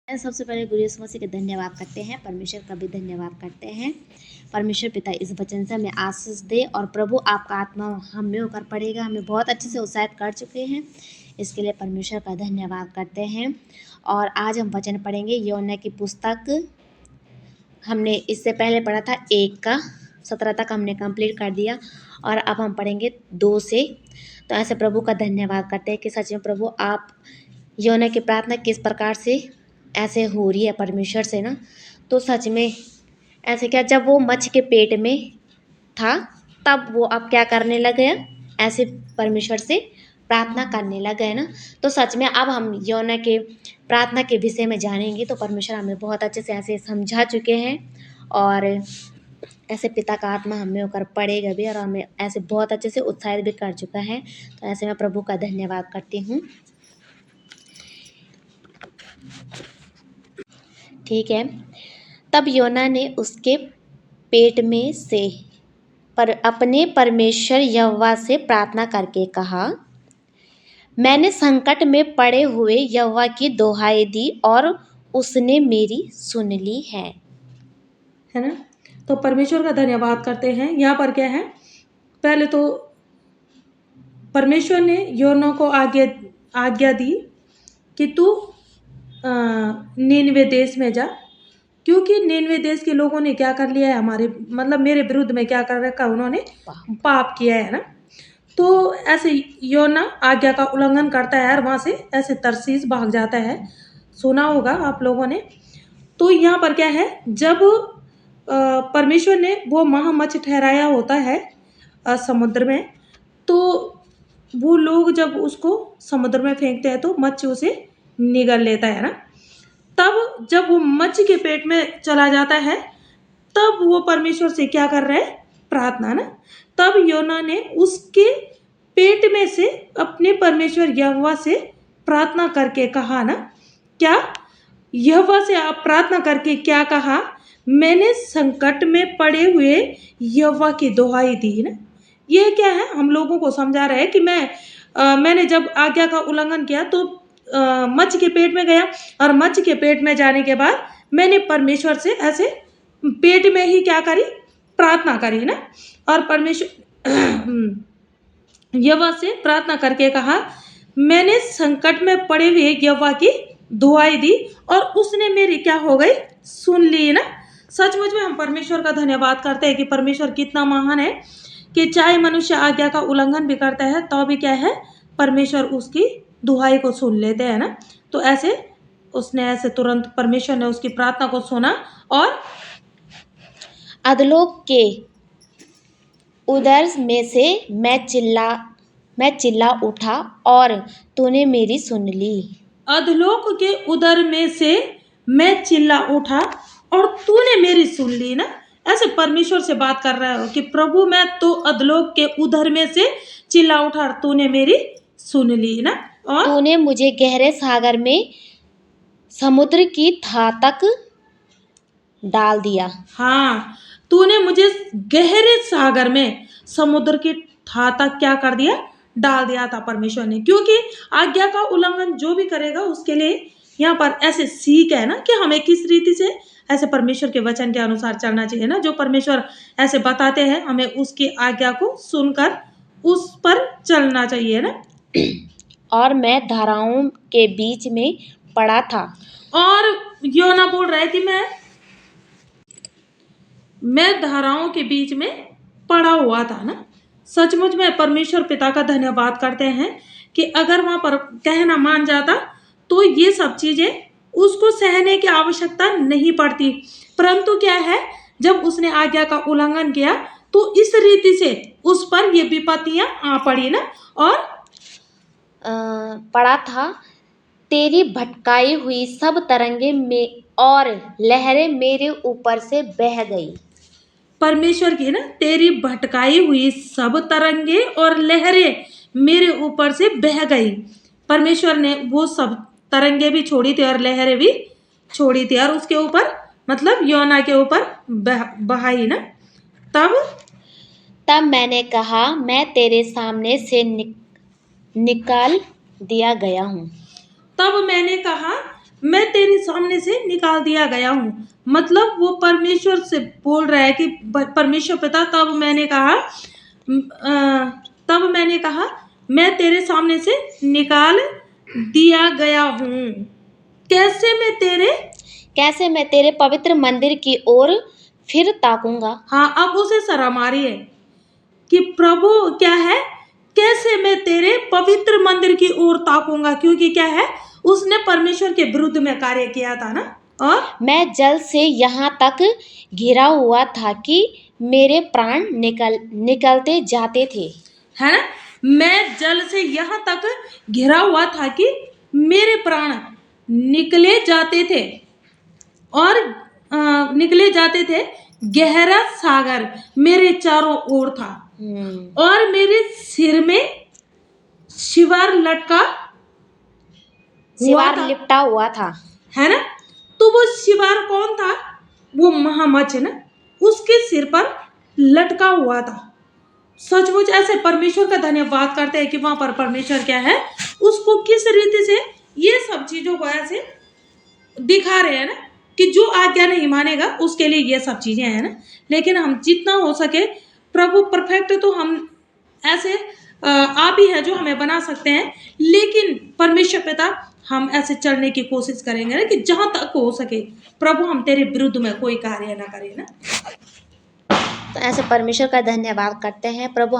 सबसे पहले गुरु यीशु मसीह का धन्यवाद करते हैं, परमेश्वर का भी धन्यवाद करते हैं। परमेश्वर पिता इस वचन से हमें आशीष दे और प्रभु आपका आत्मा हम में होकर पड़ेगा। हमें बहुत अच्छे से उत्साहित कर चुके हैं, इसके लिए परमेश्वर का धन्यवाद करते हैं। और आज हम वचन पढ़ेंगे यौना की पुस्तक। हमने इससे पहले पढ़ा था 1 का 17 तक हमने कंप्लीट कर दिया और अब हम पढ़ेंगे 2 से। तो ऐसे प्रभु का धन्यवाद करते हैं कि सच में प्रभु आप यौना की प्रार्थना किस प्रकार से ऐसे हो रही है परमेश्वर से ना। तो सच में ऐसे क्या, जब वो मच्छ के पेट में था तब वो अब क्या करने लगे हैं, ऐसे परमेश्वर से प्रार्थना करने लगे ना। तो सच में अब हम यौना के प्रार्थना के विषय में जानेंगे। तो परमेश्वर हमें बहुत अच्छे से ऐसे समझा चुके हैं और ऐसे पिता का आत्मा हमें होकर पड़ेगा भी और हमें ऐसे बहुत अच्छे से उत्साहित भी कर चुका है। तो ऐसे मैं प्रभु का धन्यवाद करती हूँ। ठीक है। तब योना ने उसके पेट में से अपने परमेश्वर यहोवा से प्रार्थना करके कहा, मैंने संकट में पड़े हुए यहोवा की दुहाई दी और उसने मेरी सुन ली है ना। तो परमेश्वर का धन्यवाद करते हैं। यहाँ पर क्या है, पहले तो परमेश्वर ने योना को आज्ञा दी कि तू नीनवे देश में जा, क्योंकि नीनवे देश के लोगों ने क्या कर लिया है, हमारे मतलब मेरे विरुद्ध में क्या कर रखा, उन्होंने पाप किया है ना। तो ऐसे योना आज्ञा का उल्लंघन करता है और वहाँ से ऐसे तरसीस भाग जाता है। सुना होगा आप लोगों ने। तो यहाँ पर क्या है, जब परमेश्वर ने वो महामच्छ ठहराया होता है समुद्र में, तो वो लोग जब उसको समुद्र में फेंकते हैं तो मच्छ उसे निगल लेता है ना। तब जब वो मच्छ के पेट में चला जाता है तब वो परमेश्वर से क्या कर रहे हैं, प्रार्थना ना। तब योना ने उसके पेट में से अपने परमेश्वर यहोवा से प्रार्थना करके कहा ना, क्या यहोवा से आप प्रार्थना करके क्या कहा, मैंने संकट में पड़े हुए यहोवा की दुहाई दी ना। ये क्या है, हम लोगों को समझा रहा है कि मैंने जब आज्ञा का उल्लंघन किया तो मच्छ के पेट में गया और मच्छ के पेट में जाने के बाद मैंने परमेश्वर से ऐसे पेट में ही क्या करी, प्रार्थना करी ना। और परमेश्वर यहोवा से प्रार्थना करके कहा, मैंने संकट में पड़े हुए यहोवा की दुहाई दी और उसने मेरी क्या हो गई, सुन ली ना। सचमुच में हम परमेश्वर का धन्यवाद करते हैं कि परमेश्वर कितना महान है कि चाहे मनुष्य आज्ञा का उल्लंघन भी करता है तो भी क्या है, परमेश्वर उसकी दुहाई को सुन लेते हैं ना। तो ऐसे उसने ऐसे तुरंत परमेश्वर ने उसकी प्रार्थना को सुना और अधलोक के उदर में से मैं चिल्ला उठा और तूने मेरी सुन ली। अधलोक के उदर में से मैं चिल्ला उठा और तूने मेरी सुन ली ना। ऐसे परमेश्वर से बात कर रहा हो कि प्रभु मैं तो अधलोक के उदर में से चिल्ला उठा और तूने मेरी सुन ली ना। और तूने मुझे गहरे सागर में समुद्र की था तक डाल दिया। हाँ, तूने मुझे गहरे सागर में समुद्र की था तक क्या कर दिया, डाल दिया था परमेश्वर ने। क्योंकि आज्ञा का उल्लंघन जो भी करेगा उसके लिए यहाँ पर ऐसे सीख है ना कि हमें किस रीति से ऐसे परमेश्वर के वचन के अनुसार चलना चाहिए ना। जो परमेश्वर ऐसे बताते हैं हमें उसकी आज्ञा को सुनकर उस पर चलना चाहिए ना। और मैं धाराओं के बीच में पड़ा था। और योना बोल रहा है कि मैं धाराओं के बीच में पड़ा हुआ था ना। सचमुच में परमेश्वर पिता का धन्यवाद करते हैं कि अगर वहां पर कहना मान जाता तो ये सब चीजें उसको सहने की आवश्यकता नहीं पड़ती। परंतु क्या है, जब उसने आज्ञा का उल्लंघन किया तो इस रीति से उस पर ये विपत्तियां आ पड़ी ना। और पड़ा था, तेरी भटकाई हुई सब तरंगे में और लहरें मेरे ऊपर से बह गई। परमेश्वर की ना, तेरी भटकाई हुई सब तरंगे और लहरें मेरे ऊपर से बह गई। परमेश्वर ने वो सब तरंगे भी छोड़ी थी और लहरें भी छोड़ी थी और उसके ऊपर मतलब योना के ऊपर बहाई ना। तब मैंने कहा, मैं तेरे सामने से निकाल दिया गया हूँ। तब मैंने कहा, मैं तेरे सामने से निकाल दिया गया हूँ। मतलब वो परमेश्वर से बोल रहा है कि परमेश्वर पिता, तब मैंने कहा मैं तेरे सामने से निकाल दिया गया हूँ। कैसे मैं तेरे पवित्र मंदिर की ओर फिर ताकूंगा। हाँ, अब उसे शर्म आ रही है कि प्रभु क्या है, कैसे मैं तेरे पवित्र मंदिर की ओर ताकूंगा, क्योंकि क्या है, उसने परमेश्वर के विरुद्ध में कार्य किया था ना। और मैं जल से यहाँ तक घिरा हुआ था कि मेरे प्राण निकलते जाते थे। है ना, मैं जल से यहाँ तक घिरा हुआ था कि मेरे प्राण निकले जाते थे और निकले जाते थे। गहरा सागर मेरे चारों ओर था और मेरे सिर में शिवार लटका शिवार लिपटा हुआ था। है ना। तो वो शिवार कौन था? वो महामच है ना, उसके सिर पर लटका हुआ था। सचमुच ऐसे परमेश्वर का धन्यवाद करते हैं कि वहां पर परमेश्वर क्या है, उसको किस रीति से ये सब चीजों को ऐसे दिखा रहे हैं ना, कि जो आज्ञा नहीं मानेगा उसके लिए ये सब चीजें हैं ना। लेकिन हम जितना हो सके, प्रभु परफेक्ट तो हम ऐसे आप ही है जो हमें बना सकते हैं, लेकिन परमेश्वर पिता हम ऐसे चलने की कोशिश करेंगे ना कि जहां तक हो सके प्रभु हम तेरे विरुद्ध में कोई कार्य ना करें ना। तो ऐसे परमेश्वर का धन्यवाद करते हैं। प्रभु